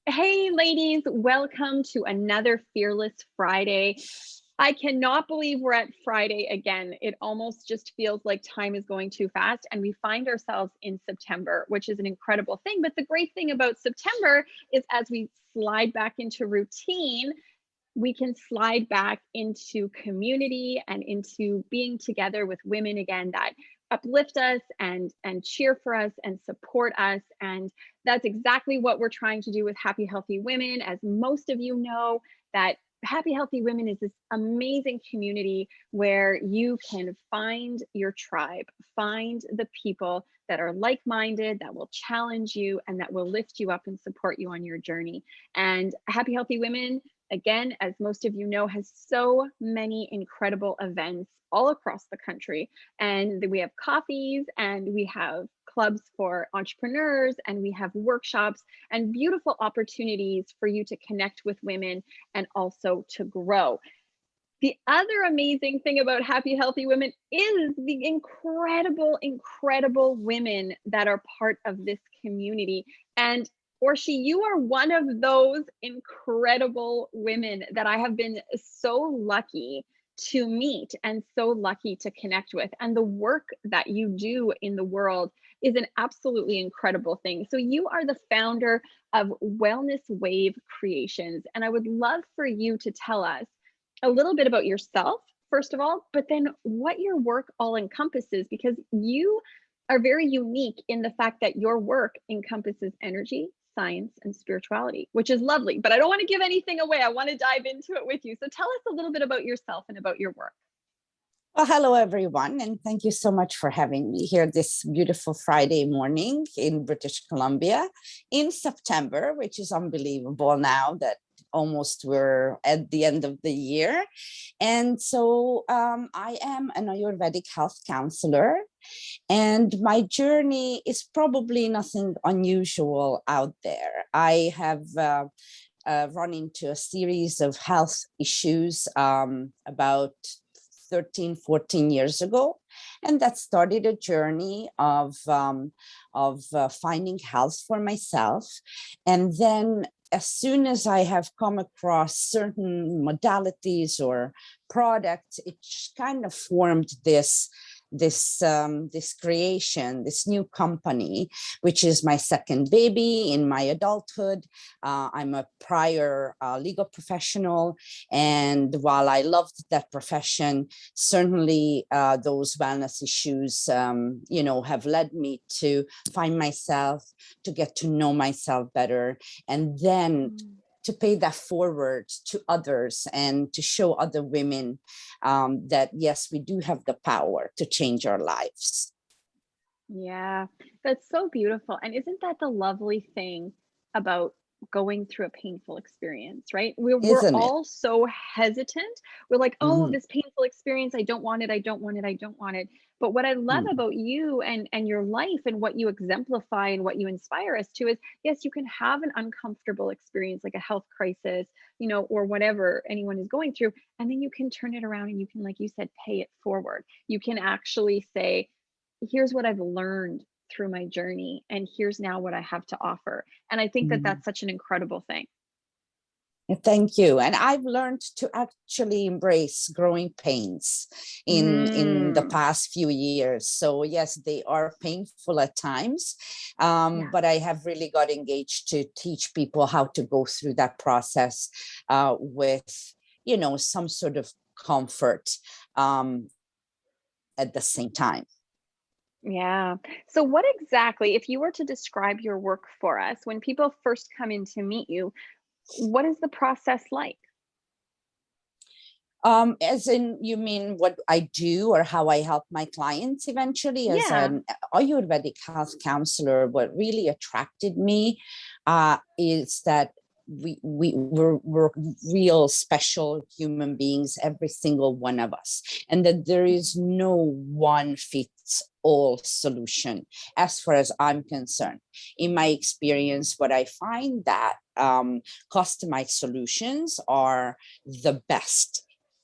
Hey, ladies, welcome to another Fearless Friday. I cannot believe we're at Friday again. It almost just feels like time is going too fast, and we find ourselves in September, which is an incredible thing. But the great thing about September is as we slide back into routine, we can slide back into community and into being together with women again that uplift us and cheer for us and support us. And that's exactly what we're trying to do with Happy Healthy Women. As most of you know, that Happy Healthy Women is this amazing community where you can find your tribe, find the people that are like-minded, that will challenge you and that will lift you up and support you on your journey. And Happy Healthy Women, again, as most of you know, has so many incredible events all across the country. And we have coffees and we have clubs for entrepreneurs and we have workshops and beautiful opportunities for you to connect with women and also to grow. The other amazing thing about Happy Healthy Women is the incredible, incredible women that are part of this community. And Orshi, you are one of those incredible women that I have been so lucky to meet and so lucky to connect with. And the work that you do in the world is an absolutely incredible thing. So you are the founder of Wellness Wave Creations. And I would love for you to tell us a little bit about yourself, first of all, but then what your work all encompasses, because you are very unique in the fact that your work encompasses energy, science, and spirituality, which is lovely. But I don't want to give anything away. I want to dive into it with you. So tell us a little bit about yourself and about your work. Well, hello, everyone, and thank you so much for having me here this beautiful Friday morning in British Columbia in September, which is unbelievable now that almost we're at the end of the year. And so I am an Ayurvedic health counselor, and my journey is probably nothing unusual out there. I have run into a series of health issues about 13, 14 years ago. And that started a journey of finding health for myself. And then as soon as I have come across certain modalities or products, it kind of formed this creation, this new company, which is my second baby in my adulthood. I'm a prior legal professional, and while I loved that profession, certainly those wellness issues, have led me to find myself, to get to know myself better, and then to pay that forward to others and to show other women that, yes, we do have the power to change our lives. Yeah, that's so beautiful. And isn't that the lovely thing about going through a painful experience, right? We're Isn't it? all so hesitant. We're like, oh, Mhm. this painful experience, I don't want it, I don't want it, I don't want it. But what I love Mm. about you and your life and what you exemplify and what you inspire us to is, yes, you can have an uncomfortable experience like a health crisis, or whatever anyone is going through, and then you can turn it around and you can, like you said, pay it forward. You can actually say, here's what I've learned through my journey, and here's now what I have to offer. And I think that Mm. that's such an incredible thing. Thank you. And I've learned to actually embrace growing pains in the Mm, past few years. So yes, they are painful at times, yeah. but I have really got engaged to teach people how to go through that process with, some sort of comfort at the same time. Yeah. So what exactly, if you were to describe your work for us, when people first come in to meet you, what is the process like? As in, you mean what I do or how I help my clients eventually as Yeah. an Ayurvedic health counselor? What really attracted me is that we're real special human beings, every single one of us, and that there is no one fits all solution as far as I'm concerned. In my experience, what I find that customized solutions are the best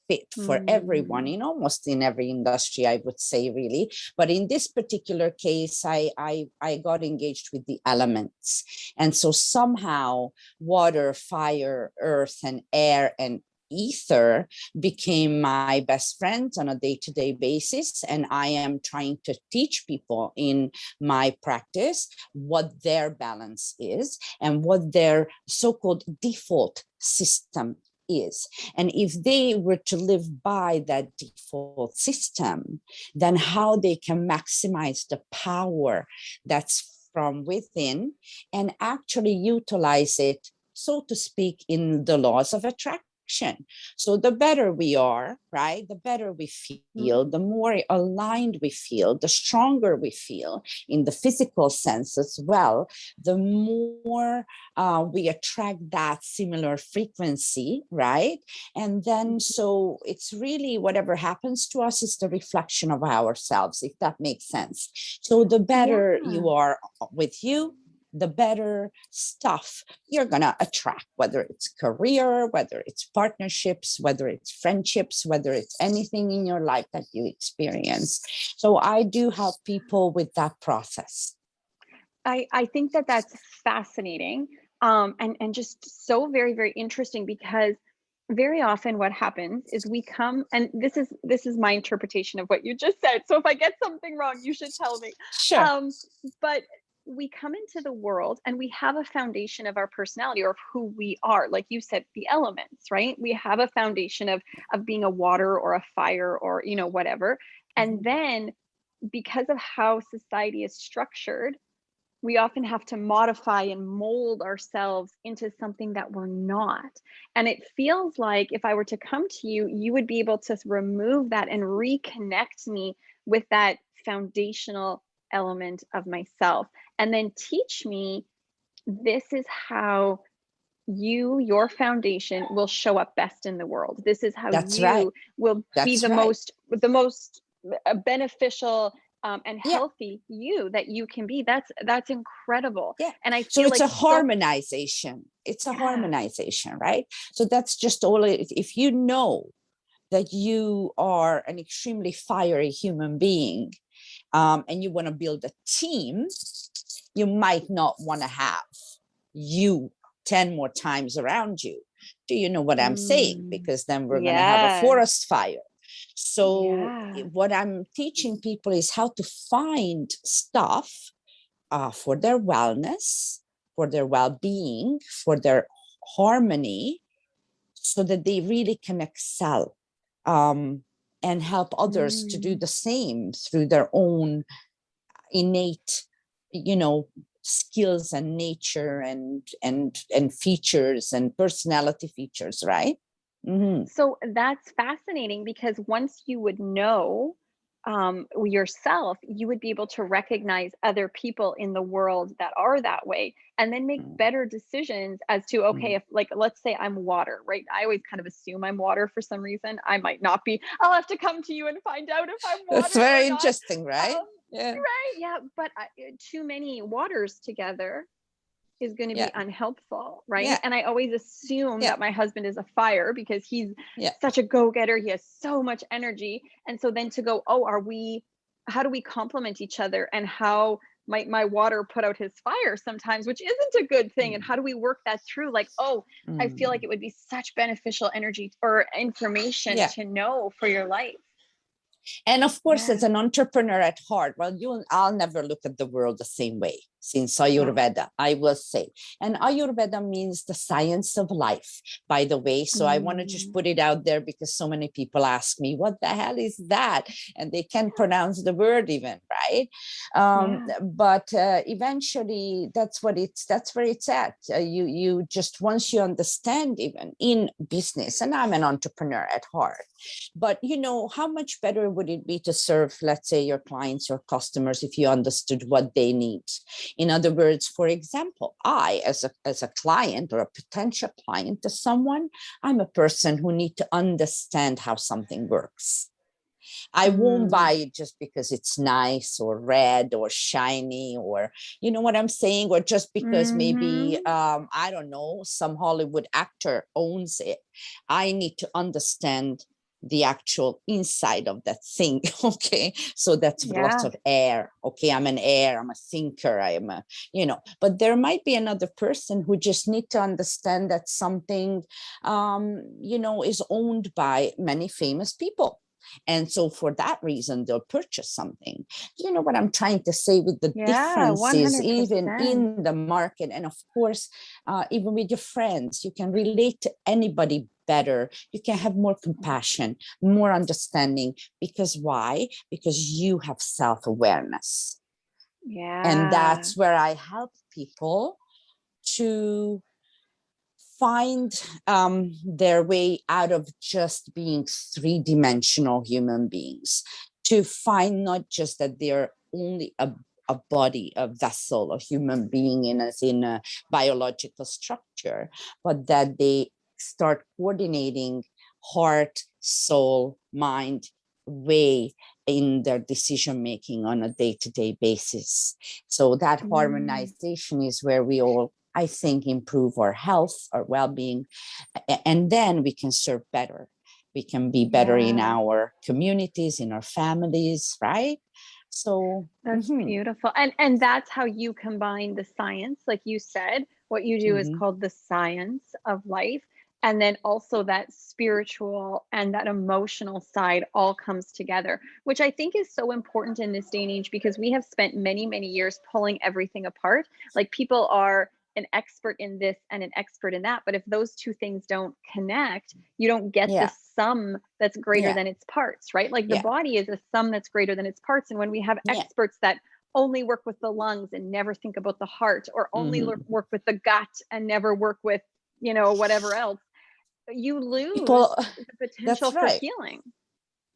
fit for everyone Mm. in almost in every industry, I would say, really. But in this particular case, I got engaged with the elements. And so somehow water, fire, earth, and air, and ether became my best friends on a day-to-day basis. And I am trying to teach people in my practice what their balance is and what their so-called default system is. And if they were to live by that default system, then how they can maximize the power that's from within and actually utilize it, so to speak, in the laws of attraction. So the better we are, right, the better we feel, the more aligned we feel, the stronger we feel in the physical sense as well, the more we attract that similar frequency, right? And then so it's really whatever happens to us is the reflection of ourselves, if that makes sense. So the better Yeah. you are with you, the better stuff you're going to attract, whether it's career, whether it's partnerships, whether it's friendships, whether it's anything in your life that you experience. So I do help people with that process. I think that that's fascinating, and just so very, very interesting because very often what happens is we come and this is my interpretation of what you just said. So if I get something wrong, you should tell me. Sure. Um, but we come into the world and we have a foundation of our personality or of who we are. Like you said, the elements, right? We have a foundation of being a water or a fire or whatever. And then because of how society is structured, we often have to modify and mold ourselves into something that we're not. And it feels like if I were to come to you, you would be able to remove that and reconnect me with that foundational element of myself and then teach me this is how your foundation will show up best in the world. This is how That's right. you will be That's the right. most beneficial and Yeah. healthy you that you can be. That's incredible. Yeah. And I So feel it's like a so harmonization. It's a yeah. harmonization, right? So that's just all. If you know that you are an extremely fiery human being, and you want to build a team, you might not want to have you 10 more times around you. Do you know what I'm saying? Mm, Because then we're going to have a yes. forest fire. So Yeah. what I'm teaching people is how to find stuff for their wellness, for their well-being, for their harmony, so that they really can excel, and help others to do Mm. the same through their own innate, you know, skills and nature and features and personality features, right? Mm-hmm. So that's fascinating because once you would know yourself, you would be able to recognize other people in the world that are that way and then make better decisions as to, okay, if like, let's say I'm water, right? I always kind of assume I'm water for some reason. I might not be. I'll have to come to you and find out if I'm That's water or very not. interesting, right? Yeah. Right. Yeah. But too many waters together is going to Yeah. be unhelpful, right? Yeah. And I always assume Yeah. that my husband is a fire because he's Yeah. such a go-getter. He has so much energy. And so then to go, oh, how do we complement each other? And how might my water put out his fire sometimes, which isn't a good thing? And how do we work that through? Like, oh, I feel like Mm. it would be such beneficial energy or information Yeah. to know for your life. And of course, Yeah. as an entrepreneur at heart, well, I'll never look at the world the same way since Oh. Ayurveda, I will say. And Ayurveda means the science of life, by the way. So I want to just Mm. put it out there because so many people ask me, what the hell is that? And they can't pronounce the word even, right? Yeah. But eventually, that's where it's at. You just, once you understand, even in business, and I'm an entrepreneur at heart, but how much better would it be to serve, let's say, your clients, your customers, if you understood what they need? In other words, for example, I, as a client or a potential client to someone, I'm a person who need to understand how something works. I won't buy Mm. it just because it's nice or red or shiny, or you know what I'm saying, or just because maybe Mm-hmm. I don't know, some Hollywood actor owns it. I need to understand the actual inside of that thing. Okay, so that's lots Yeah. of air. Okay, I'm an air, I'm a thinker, I'm a, but there might be another person who just need to understand that something is owned by many famous people, and so for that reason they'll purchase something. You know what I'm trying to say with the Yeah, differences even 100%. in the market, and of course even with your friends, you can relate to anybody better, you can have more compassion, more understanding. Because why? Because you have self-awareness. And Yeah. that's where I help people to find their way out of just being three-dimensional human beings, to find not just that they're only a body, a vessel, a human being in a biological structure, but that they start coordinating heart, soul, mind, way in their decision making on a day-to-day basis. So that Mm. harmonization is where we all, I think, improve our health, our well-being, and then we can serve better. We can be better in Yeah. our communities, in our families, right? So, That's beautiful. And that's how you combine the science, like you said, what you do is mhm. called the science of life. And then also that spiritual and that emotional side all comes together, which I think is so important in this day and age because we have spent many, many years pulling everything apart. Like people are an expert in this and an expert in that. But if those two things don't connect, you don't get the Yeah, sum that's greater yeah, than its parts, right? Like the yeah, body is a sum that's greater than its parts. And when we have yeah. experts that only work with the lungs and never think about the heart, or only Mhm. work with the gut and never work with, whatever else, you lose People, the that's potential for right. healing.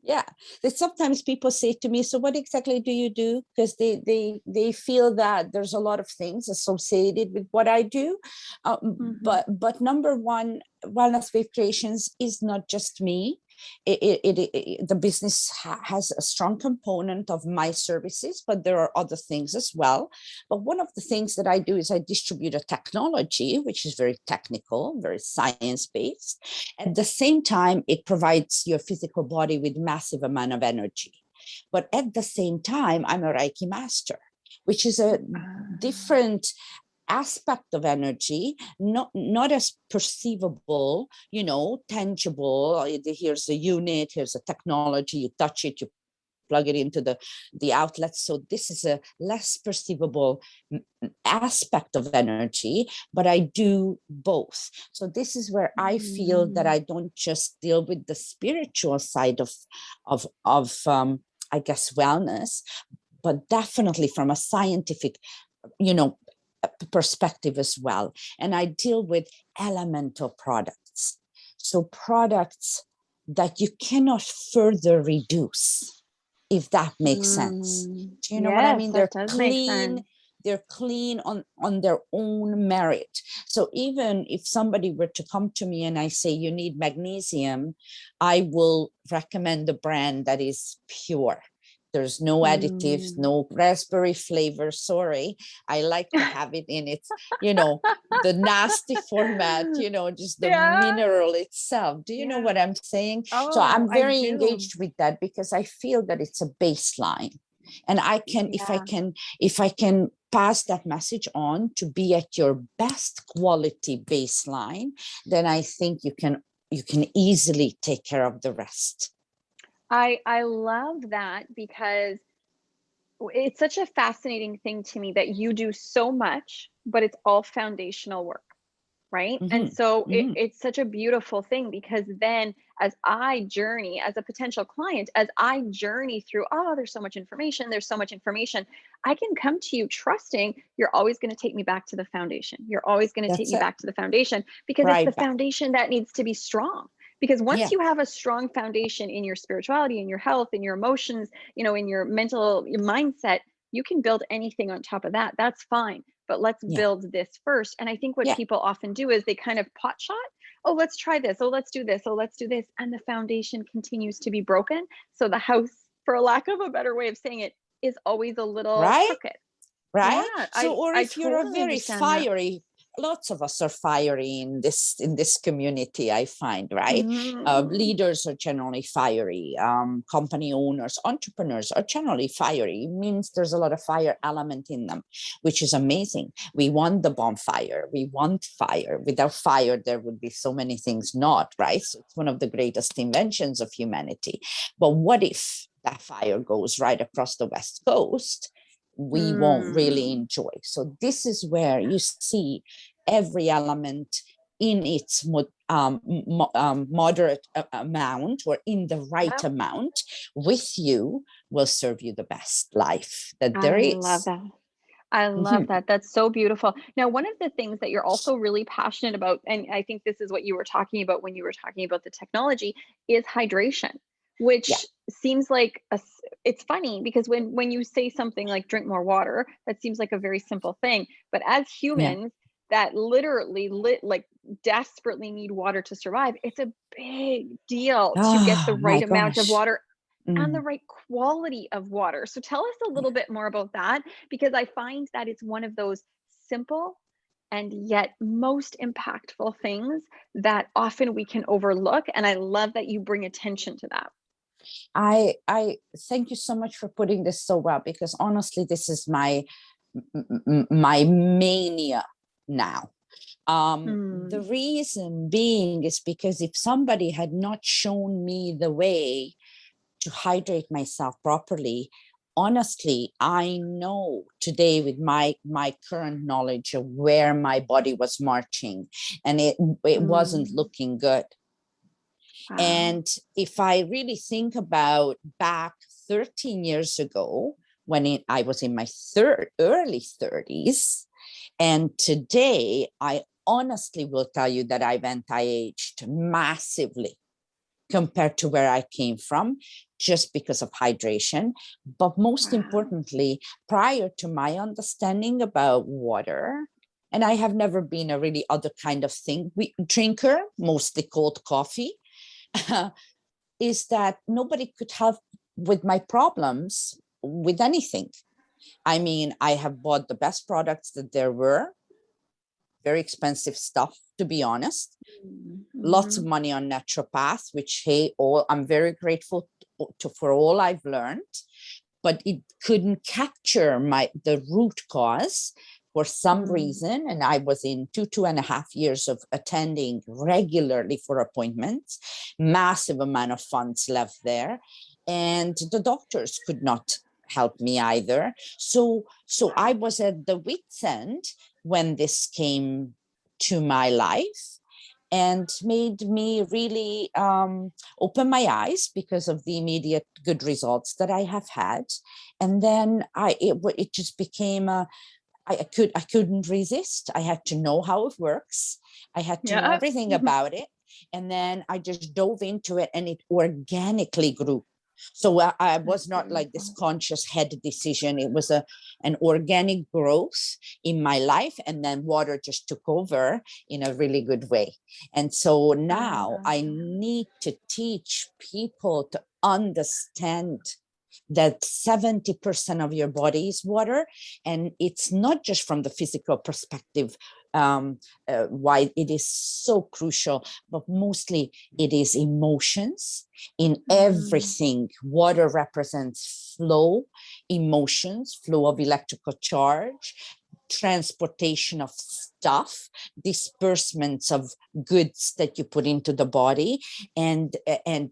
Yeah, that sometimes people say to me, so what exactly do you do? Because they feel that there's a lot of things associated with what I do. Hmm. But number one, Wellness Wave Creations is not just me. The business has a strong component of my services, but there are other things as well. But one of the things that I do is I distribute a technology, which is very technical, very science based. At the same time, it provides your physical body with massive amount of energy. But at the same time, I'm a Reiki master, which is a different aspect of energy, not as perceivable, tangible. Here's a unit, here's a technology, you touch it, you plug it into the outlet. So this is a less perceivable aspect of energy, but I do both. So this is where I feel that Mm. I don't just deal with the spiritual side of I guess wellness, but definitely from a scientific, you know, perspective as well. And I deal with elemental products. So products that you cannot further reduce, if that makes sense. Mm. Do you know what I Yes, mean? that does make sense. They're clean on their own merit. So even if somebody were to come to me and I say you need magnesium, I will recommend a brand that is pure. There's no additives, Mm. no raspberry flavor. Sorry. I like to have it in its, the nasty format, just the Yeah. mineral itself. Do you know Yeah. what I'm saying? So Oh, I'm I very do. engaged with that because I feel that it's a baseline. And I can, Yeah. if I can pass that message on to be at your best quality baseline, then I think you can easily take care of the rest. I love that because it's such a fascinating thing to me that you do so much, but it's all foundational work, right? And Mm-hmm. so Mm-hmm. it's such a beautiful thing because then as I journey as a potential client, as I journey through, oh, there's so much information, I can come to you trusting you're always going to take me back to the foundation. You're always going to take That's me it. back to the foundation because it's the Right back. foundation that needs to be strong. Because once Yeah. you have a strong foundation in your spirituality, in your health, in your emotions, in your mental, your mindset, you can build anything on top of that. That's fine, but let's Yeah. build this first. And I think what Yeah. people often do is they kind of pot shot. Oh, let's try this. Oh, let's do this. Oh, let's do this. And the foundation continues to be broken. So the house, for a lack of a better way of saying it, is always a little Right. crooked. Yeah, Right. So, or I if you're a totally very understand that. lots of us are fiery in this community, I find, right? Mm. Leaders are generally fiery. Company owners, entrepreneurs are generally fiery. It means there's a lot of fire element in them, which is amazing. We want the bonfire. We want fire. Without fire, there would be so many things not, right? So it's one of the greatest inventions of humanity. But what if that fire goes right across the West Coast? We won't really Mm. enjoy. So this is where you see every element in its moderate amount, or in the right Yep. amount with you, will serve you the best life that there I love is. that. I love Mhm. that. That's so beautiful. Now, one of the things that you're also really passionate about, and I think this is what you were talking about when you were talking about the technology, is hydration, Yeah, which seems like it's funny because when you say something like drink more water, that seems like a very simple thing. But as yeah. humans that literally like desperately need water to survive, it's a big deal to get the Oh my right amount of gosh. water and the Mm. right quality of water. So tell us a little bit more about that, because I find that it's one of those simple and yet most impactful things that often we can overlook. And I love that you bring attention to that. I thank you so much for putting this so well, because honestly, this is my mania now. The Mm, reason being is because if somebody had not shown me the way to hydrate myself properly, honestly, I know today with my current knowledge of where my body was marching, and it wasn't mm, looking good. wow. And if I really think about back 13 years ago, I was in my early 30s, and today I honestly will tell you that I've anti-aged massively compared to where I came from, just because of hydration. But most Wow. importantly, prior to my understanding about water, and I have never been a really other kind of drinker, mostly cold coffee, is that nobody could help with my problems with anything. I mean, I have bought the best products that there were, very expensive stuff, to be honest. Lots of Mm-hmm. money on naturopaths, which, hey, all I'm very grateful for all I've learned, but it couldn't capture the root cause for some Mm, reason. And I was in 2.5 years of attending regularly for appointments, massive amount of funds left there, and the doctors could not help me either. So I wow. was at the wit's end when this came to my life, and made me really open my eyes because of the immediate good results that I have had. And then it just became I couldn't resist. I had to know how it works. I had to know Yeah. everything about it. And then I just dove into it, and it organically grew. So I That's was not like this beautiful. conscious head decision. It was an organic growth in my life. And then water just took over in a really good way. And so I now love I that. need to teach people to understand that 70% of your body is water. And it's not just from the physical perspective, why it is so crucial, but mostly it is emotions in Mm, everything. Water represents flow, emotions, flow of electrical charge, transportation of stuff, disbursements of goods that you put into the body, and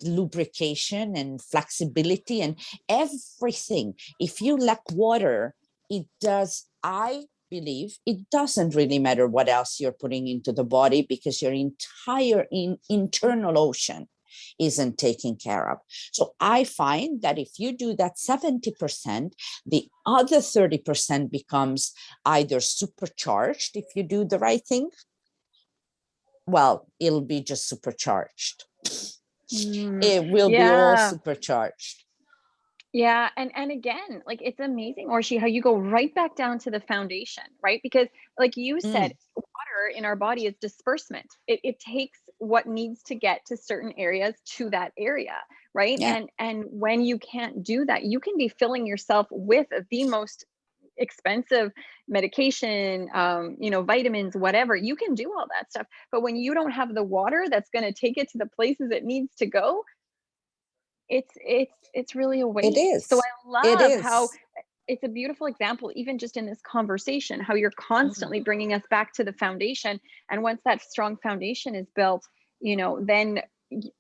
lubrication and flexibility and everything. If you lack water, it does, I believe, it doesn't really matter what else you're putting into the body, because your entire internal ocean isn't taken care of. So I find that if you do that 70%, the other 30% becomes either supercharged if you do the right thing. Well, it'll be just supercharged. mm, It will be all yeah. supercharged. Yeah, and again, like it's amazing, Orshi, how you go right back down to the foundation, right? Because like you said, Mm, water in our body is disbursement. It takes what needs to get to certain areas to that area, right? yeah. And when you can't do that, you can be filling yourself with the most expensive medication, vitamins, whatever. You can do all that stuff. But when you don't have the water that's going to take it to the places it needs to go, it's really a It waste. So is. I It love how is. it's a beautiful example, even just in this conversation, how you're constantly bringing us back to the foundation. And once that strong foundation is built, then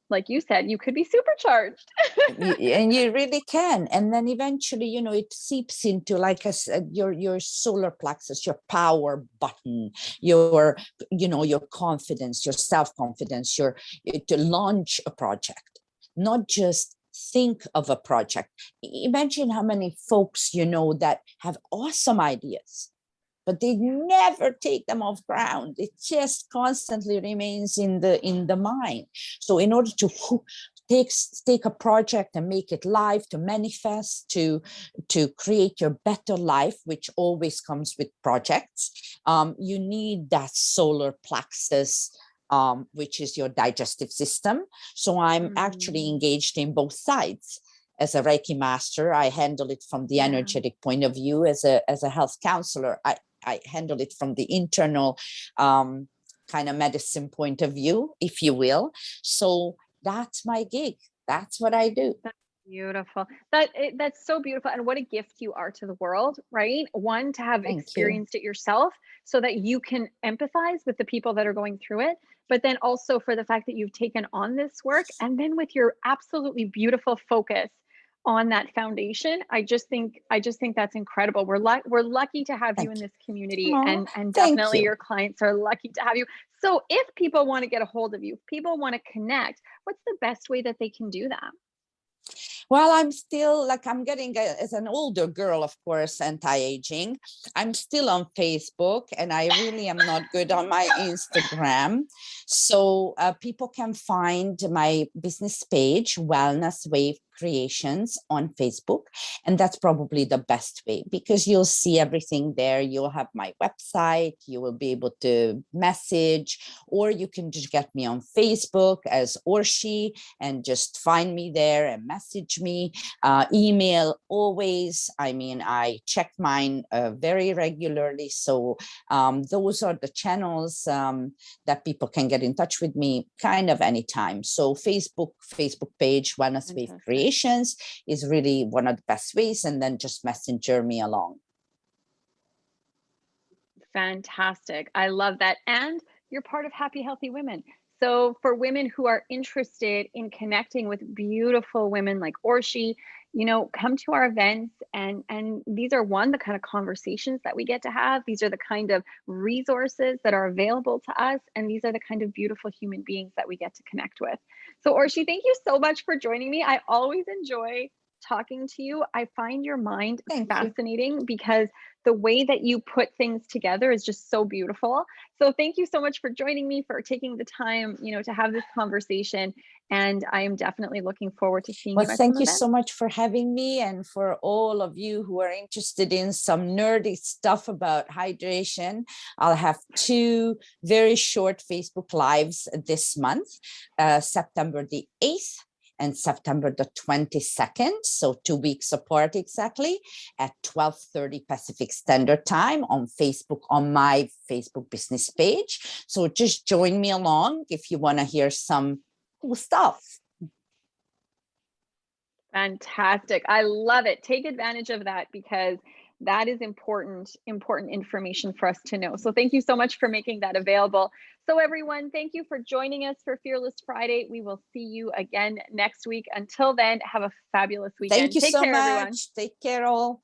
like you said, you could be supercharged. And you really can, and then eventually, it seeps into, like I said, your solar plexus, your power button, your confidence, your self-confidence, to launch a project, not just think of a project. Imagine how many folks that have awesome ideas, but they never take them off ground. It just constantly remains in the mind. So in order to take a project and make it live, to manifest, to create your better life, which always comes with projects, you need that solar plexus, which is your digestive system. So I'm actually engaged in both sides. As a Reiki master, I handle it from the energetic point of view. As a health counselor, I handle it from the internal kind of medicine point of view, if you will. So that's my gig. That's what I do. That's beautiful. That's so beautiful. And what a gift you are to the world, right? One, to have Thank you. experienced it yourself so that you can empathize with the people that are going through it. But then also for the fact that you've taken on this work, and then with your absolutely beautiful focus on that foundation, I just think that's incredible. We're lucky to have you Thank in you. this community, Oh, and thank definitely you. your clients are lucky to have you. So if people want to get a hold of you, if people want to connect, what's the best way that they can do that? Well, I'm still, like, I'm getting, as an older girl, of course, anti-aging. I'm still on Facebook, and I really am not good on my Instagram. So people can find my business page, Wellness Wave Creations, on Facebook. And that's probably the best way, because you'll see everything there. You'll have my website, you will be able to message, or you can just get me on Facebook as Orshi and just find me there and message me. Email always. I mean, I check mine very regularly. So those are the channels that people can get in touch with me kind of anytime. So Facebook page, Wellness Wave Creations, is really one of the best ways, and then just messenger me along. Fantastic. I love that. And you're part of Happy Healthy Women. So for women who are interested in connecting with beautiful women like Orshi, come to our events, and these are the kind of conversations that we get to have. These are the kind of resources that are available to us, and these are the kind of beautiful human beings that we get to connect with. So Orshi, thank you so much for joining me. I always enjoy talking to you. I find your mind fascinating because the way that you put things together is just so beautiful. So thank you so much for joining me, for taking the time, to have this conversation. And I am definitely looking forward to seeing Well, you at some thank you events. so much for having me, and for all of you who are interested in some nerdy stuff about hydration. I'll have 2 very short Facebook Lives this month, September the 8th and September the 22nd, so 2 weeks apart exactly, at 12:30 Pacific Standard Time on Facebook, on my Facebook business page. So just join me along if you want to hear some cool stuff. Fantastic. I love it. Take advantage of that, because that is important information for us to know. So thank you so much for making that available. So everyone, thank you for joining us for Fearless Friday. We will see you again next week. Until then, have a fabulous weekend. Thank you Take so care, everyone. much. Take care all.